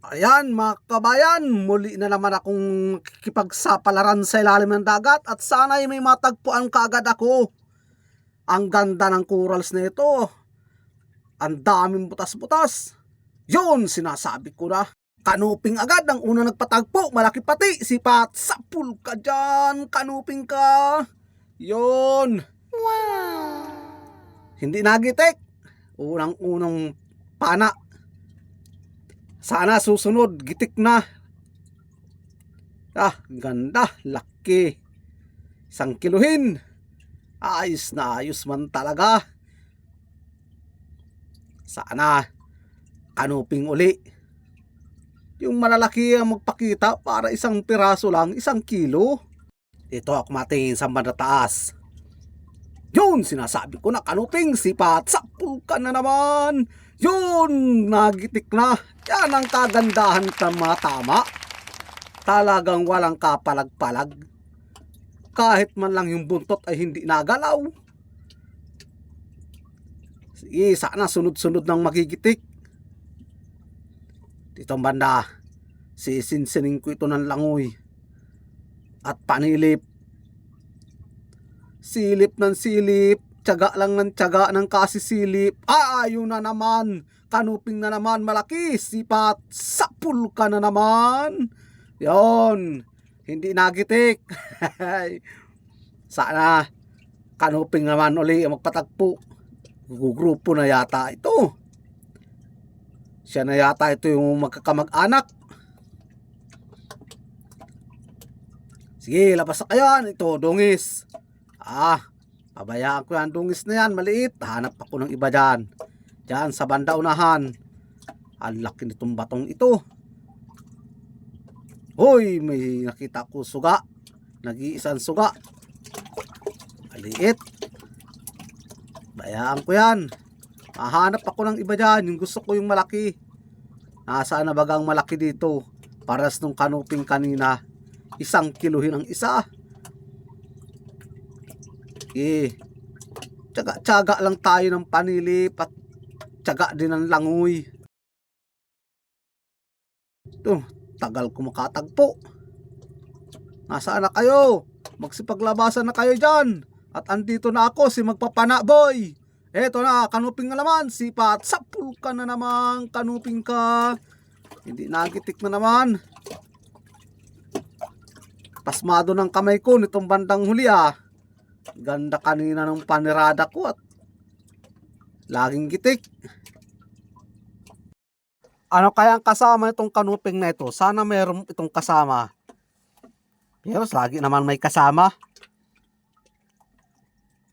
Ayan mga kabayan, muli na naman akong kikipagsapalaran sa ilalim ng dagat at sana'y may matagpuan kaagad ako. Ang ganda ng corals na ito. Ang daming butas-butas. Yun, sinasabi ko na. Kanuping agad ang unang nagpatagpo, malaki pati, sipat, sapul ka dyan, kanuping ka. Yun. Wow. Hindi nagitik. Unang-unang pana. Sana susunod, gitik na. Ganda, laki. 1 kiluhin. Ayos na ayos man talaga. Sana kanuping uli. Yung malalaki ang magpakita para 1 piraso lang, 1 kilo. Ito ako matingin sa banda taas. Yun, sinasabi ko na kanuping, sipat, sapul ka na naman. Yun, nagitik na. Yan ang kagandahan ng mga tama. Talagang walang kapalag-palag. Kahit man lang yung buntot ay hindi nagalaw. Sige, sana sunod-sunod ng magigitik. Dito ang banda, sisinsining ko ito ng langoy. At panilip. Silip ng silip. Tiyaga lang ng tiyaga ng kasisilip. Ayun na naman. Kanuping na naman, malaki. Sipat. Sapul ka na naman. Yon. Hindi nagitik. Sana kanuping naman uli magpatagpo. Grupo na yata ito. Siya na yata ito yung magkakamag-anak. Sige, labas na kayo. Ito, dungis. Pabayaan ko yan, dungis na yan, maliit. Hanap ako ng iba dyan. Dyan sa banda unahan. Ang laki nitong batong ito. Hoy, may nakita ko suga. Nag-iisang suga. Maliit. Bayaan ko yan. Hahanap ako ng iba dyan. Yung gusto ko yung malaki. Nasaan na bagang malaki dito? Paras nung kanuping kanina. 1 kiluhin ang isa. Tiyaga lang tayo ng panilip at tiyaga din ng langoy. Ito, tagal ko makatagpo. Nasaan na kayo? Magsipaglabasan na kayo dyan. At andito na ako, si Magpapana Boy. Eto na, kanuping na naman. Sipat, sapul ka na naman. Kanuping ka. Hindi nagitik na naman. Pasmado ng kamay ko nitong bandang huli Ganda kanina ng panirada ko at laging gitik. Ano kaya ang kasama itong kanuping na ito? Sana meron itong kasama. Pero lagi naman may kasama.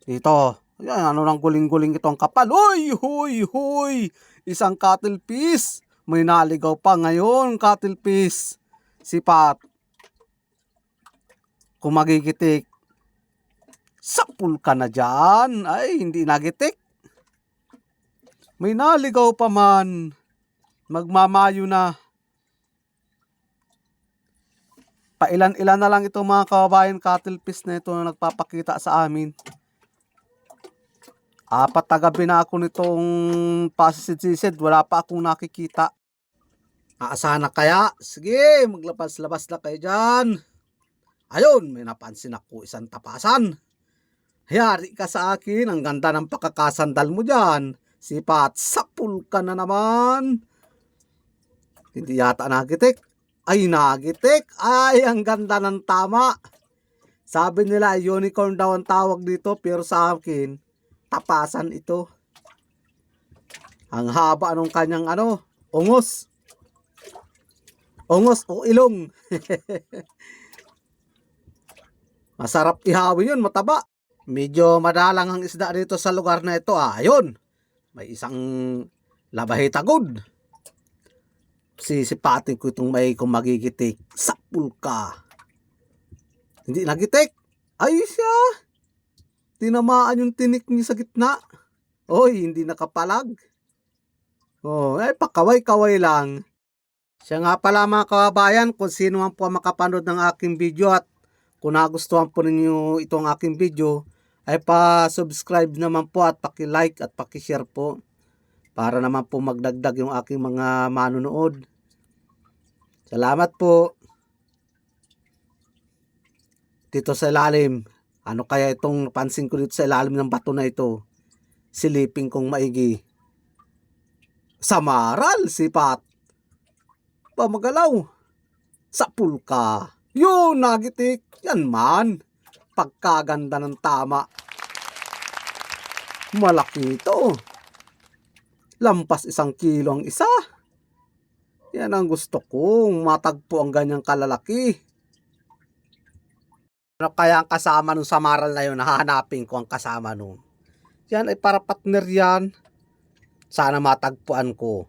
Dito. Yan, ano nang guling-guling itong kapal. Uy, huy, huy. 1 cuttlefish. May naligaw pa ngayon, cuttlefish. Sipat. Kung magigitik. Sapul ka na dyan. Ay, hindi nagitik. May naligaw pa man. Magmamayo na. Pailan-ilan na lang itong mga kababayan cuttlefish na ito na nagpapakita sa amin. 4 na gabi na ako nitong pasisid-sisid. Wala pa akong nakikita. Aasahan na kaya? Sige, maglabas-labas na kayo dyan. Ayun, may napansin ako 1 tapasan. Hayari ka sa akin, ang ganda ng pakakasandal mo dyan. Sipat, sapul ka na naman. Hindi yata nagitik. Ay, nagitik. Ay, ang ganda ng tama. Sabi nila, unicorn daw ang tawag dito, pero sa akin, tapasan ito. Ang haba nung kanyang ungos. Ungos o ilong. Masarap ihawin yun, mataba. Medyo madalang ang isda dito sa lugar na ito. Ayun. May isang labahitagod. Sisipatin ko itong may kung magigitik. Sapul ka. Hindi nagitik. Ay siya. Tinamaan yung tinik niya sa gitna. Oy, hindi nakapalag. Pakaway-kaway lang. Siya nga pala mga kababayan, kung sino man po makapanood ng aking video at kung nagustuhan po ninyo itong aking video, ay pa-subscribe naman po at paki-like at paki-share po para naman po magdagdag yung aking mga manonood. Salamat po. Dito sa ilalim. Ano kaya itong napansin ko dito sa ilalim ng bato na ito? Silipin kong maigi. Samaral, sipat. Pamagalaw. Sapul ka. Yun, nagitik. Yan man. Pagkaganda ng tama. Malaki ito. Lampas 1 kilo ang isa. Yan ang gusto kong matagpo ang ganyang kalalaki. Ano kaya ang kasama nung samaral na yun? Hahanapin ko ang kasama nung. Yan ay para partner yan. Sana matagpuan ko.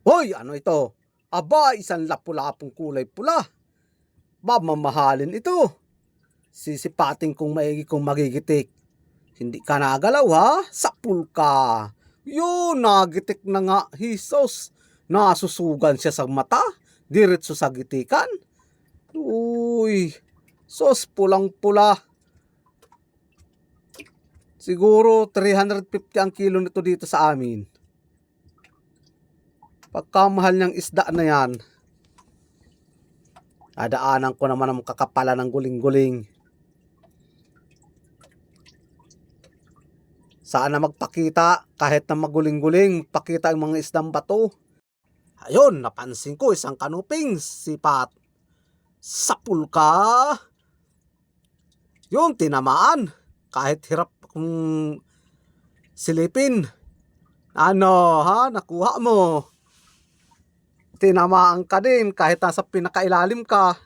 Hoy, ano ito? Aba, isang lapu-lapong kulay pula. Mamahalin ito. Sisipating kong maigi kong magigitik. Hindi ka nagalaw ha? Sapul ka. Yun, nagitik na nga. Hisos. Nasusugan siya sa mata. Diretso sa gitikan. Uy, sos pulang-pula. Siguro 350 ang kilo nito dito sa amin. Pagkamahal niyang isda na yan. Adaanan ko naman ang kakapala ng guling-guling. Sana magpakita kahit na maguling-guling. Pakita ang mga isdang bato. Ayun, napansin ko isang kanuping. Sipat. Sapul ka. Yun, tinamaan. Kahit hirap kung silipin. Ano ha, nakuha mo. Tinamaan ka din kahit nasa pinakailalim ka.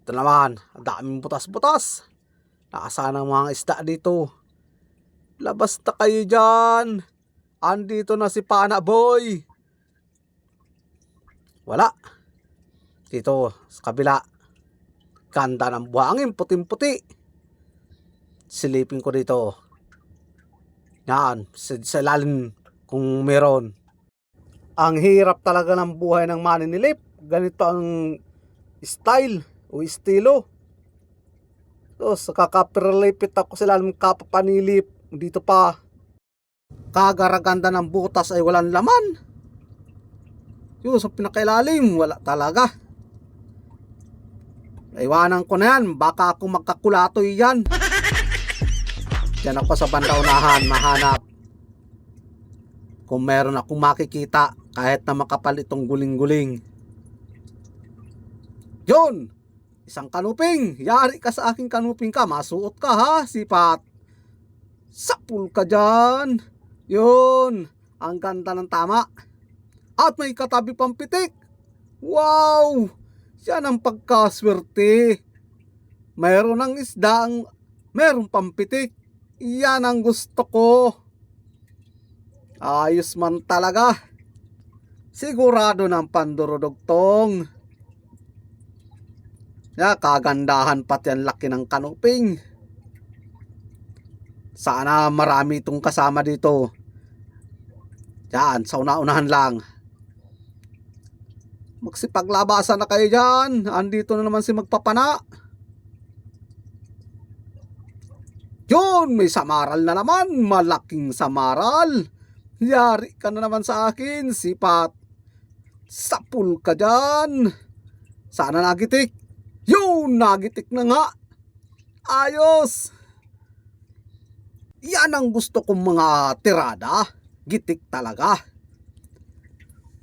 Ito naman, ang daming butas-butas. Nakasaan ang mga isda dito. Labas na kayo dyan. Andito na si Pana Boy. Wala. Dito sa kabila. Ganda ng buhangin, puting-puti. Silipin ko dito. Yan, sa ilalim kung meron. Ang hirap talaga ng buhay ng maninilip. Ganito ang style o estilo. So, sa kakapiralipit ako sa ilalim kapapanilip. Dito pa. Kagaraganda ng butas ay walang laman. Yung sa pinakailalim, wala talaga. Iwanan ko na yan. Baka ako magkakulatoy yan. Diyan ako sa banda unahan, mahanap. Kung meron akong makikita, kahit na makapal itong guling-guling. Yun! Isang kanuping. Yari ka sa aking kanuping ka. Masuot ka ha, sipat. Sapul ka dyan. Yun. Ang ganda ng tama. At may katabi pang pitik. Wow! Yan ang pagkaswerte. Mayroon ng isda, mayroon pang pitik. Yan ang gusto ko. Ayos man talaga. Sigurado ng pandurudugtong. Ya, kagandahan pati ang laki ng kanuping. Sana marami itong kasama dito. Yan, sa una-unahan lang. Magsipaglabasan na kayo dyan. Andito na naman si Magpapana. Yun, may samaral na naman. Malaking samaral. Yari ka na naman sa akin, sipat. Sapul ka dyan. Sana nagitik. Yun, nagitik na nga. Ayos. Yan ang gusto kong mga tirada. Gitik talaga.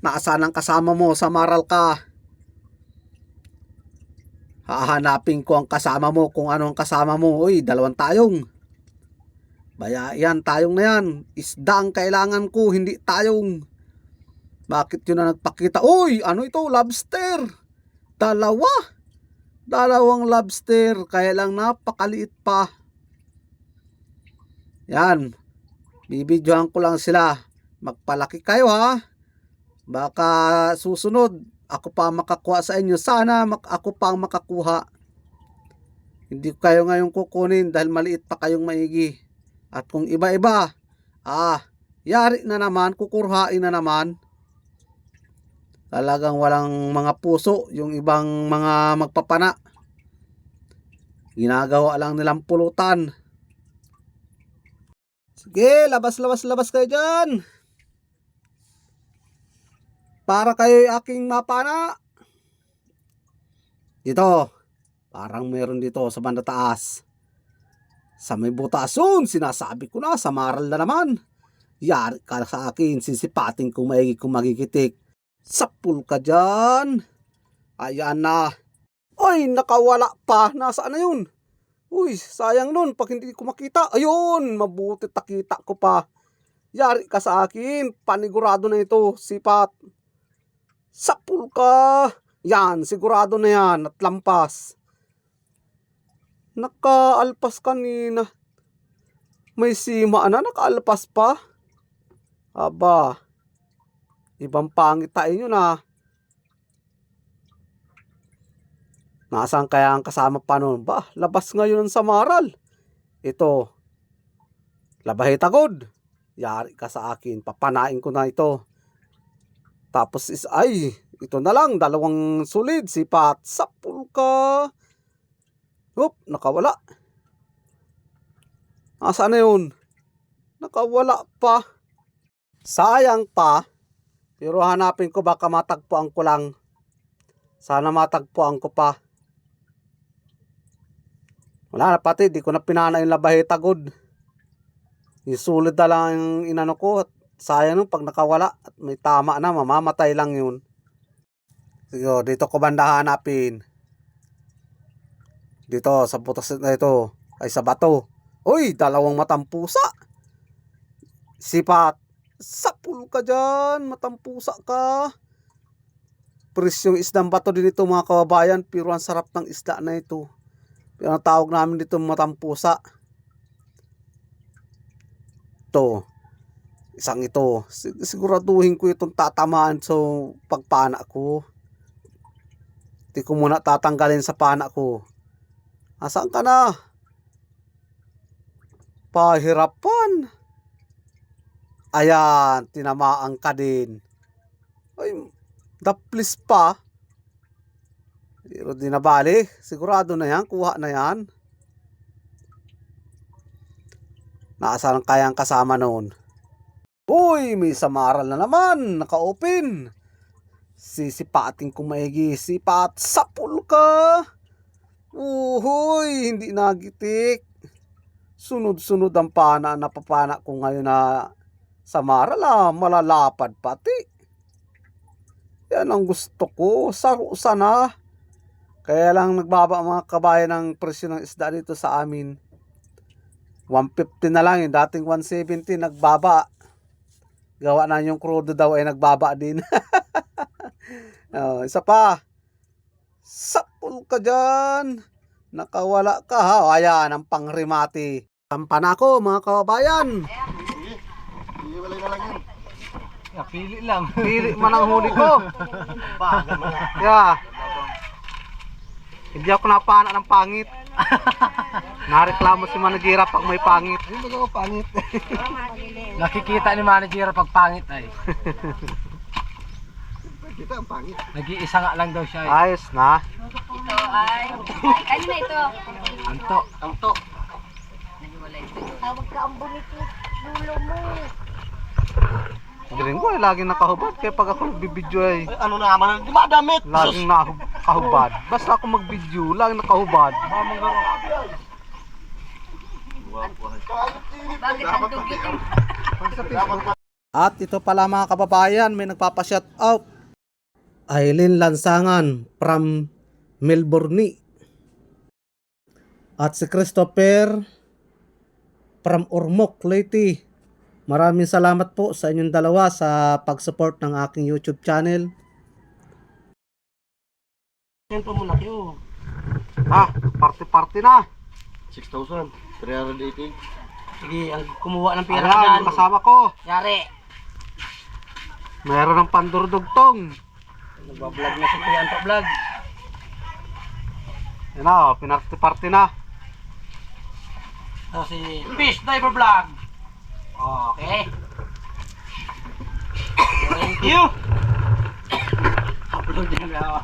Nasaan ang kasama mo, samaral ka? Hahanapin ko ang kasama mo kung ano ang kasama mo. Uy, 2 tayong. Baya yan, tayong na yan. Isda ang kailangan ko, hindi tayong. Bakit yun na nagpakita? Uy, ano ito? Lobster. 2. 2 lobster. Kaya lang napakaliit pa. Yan. Bibidyohan ko lang sila. Magpalaki kayo ha. Baka susunod, ako pa makakuha sa inyo. Sana ako pa ang makakuha. Hindi ko kayo ngayon kukunin dahil maliit pa kayong maigi. At kung iba-iba, yari na naman, kukurhain na naman. Talagang walang mga puso yung ibang mga magpapana. Ginagawa lang nilang pulutan. Sige, labas kayo dyan. para kayo aking mapana. Dito, parang meron dito sa banda taas. Sa may butason, sinasabi ko na, sa maral na naman. Yari ka sa akin, sisipating kung maigi kung magigitik. Sapul ka dyan. Ayan na. Ay, nakawala pa. Nasaan na yun? Uy, sayang nun. Pag hindi ko makita. Ayun, mabuti takita ko pa. Yari ka sa akin. Panigurado na ito. Sipat. Sapul ka. Yan, sigurado na yan. At lampas. Nakaalpas kanina. May sima na. Nakaalpas pa. Aba. Ibang pangit tayo yun ah. Nasaan kaya ang kasama pa nun? Ba, labas ngayon sa maral. Ito. Labahe tagod. Yari ka sa akin. Papanain ko na ito. Tapos ay, ito na lang. Dalawang sulid. Sipat. Sapul ka. Oop, nakawala. Nasaan na yun? Nakawala pa. Sayang pa. Pero hanapin ko baka matagpuan ko lang. Sana matagpuan ko pa. Wala na pati, di ko na pinana yung labahe tagod. Isulit na lang yung inano ko. At sayang nung pag nakawala at may tama na, mamamatay lang yun. Sige, dito ko banda hanapin. Dito, sa butas na ito. Ay, sa bato. Uy, dalawang matampusa. Sipat. Sapul ka dyan. Matampusa ka. Presyong isdang bato din ito mga kababayan. Pero ang sarap ng isda na ito. Pero ang tawag namin dito matampusa. Ito. Isang ito. Siguraduhin ko itong tatamaan sa pagpana ko. Hindi ko muna tatanggalin sa pana ko. Asaan ka na? Pahirapan. Ayan. Tinamaan ka din. Ay, daplis pa. Pero di nabali. Sigurado na yan. Kuha na yan. Nasaan kayang kasama noon? Uy, may samaral na naman. Naka-open. Sisipating kung maigi. Sipat. Sapul ka. Uhoy, hindi nagitik. Sunod-sunod ang pana. Napapana ko ngayon na samaral ah. Malalapad pati. Yan ang gusto ko. Sarusa na. Kaya lang nagbaba ang mga kabayan ng presyo ng isda dito sa amin. 150 na lang. Yung dating 170 nagbaba. Gawa na yung crudo daw ay nagbaba din. Isa pa. Sapul ka dyan. Nakawala ka ha. Ayan ang pangrimati. Tampan ako mga kabayan. Pili lang. Pili man ang huli ko. Yeah. Hindi ako napana ng pangit. Nareklamo si manager pag may pangit. Hindi mo pangit. Nakikita ni manager pag pangit ay. Kita ang pangit. Nag-iisa nga lang daw siya. Ayos na. Ito ay... Kanina ito. Anto. Anto. Tawag ka ang bonito dulo mo. Galing ko laging nakahubad. Kaya pag ako nagbibideo ay... Ano naman, di ba damit? Laging nakahubad. Basta ako magbideo, laging nakahubad. Bakit ang dugi ito? At ito pala mga kababayan, may nagpapa-shout out. Aileen Lansangan from Melbourne. At si Christopher from Ormoc, Leyte. Maraming salamat po sa inyong dalawa sa pag-support ng aking YouTube channel. Yan po muna kayo. Party-party na. 6,000. 380. Sige, ang kumuha ng pera Ayan, dyan. kasama ko. Yari. Meron ng pandurdugtong. Nagbablog na si Kuya Anto Vlog. Yan na, pinarty-party na. So si Fish Diver Vlog. Okay. Thank you. Upload yan na.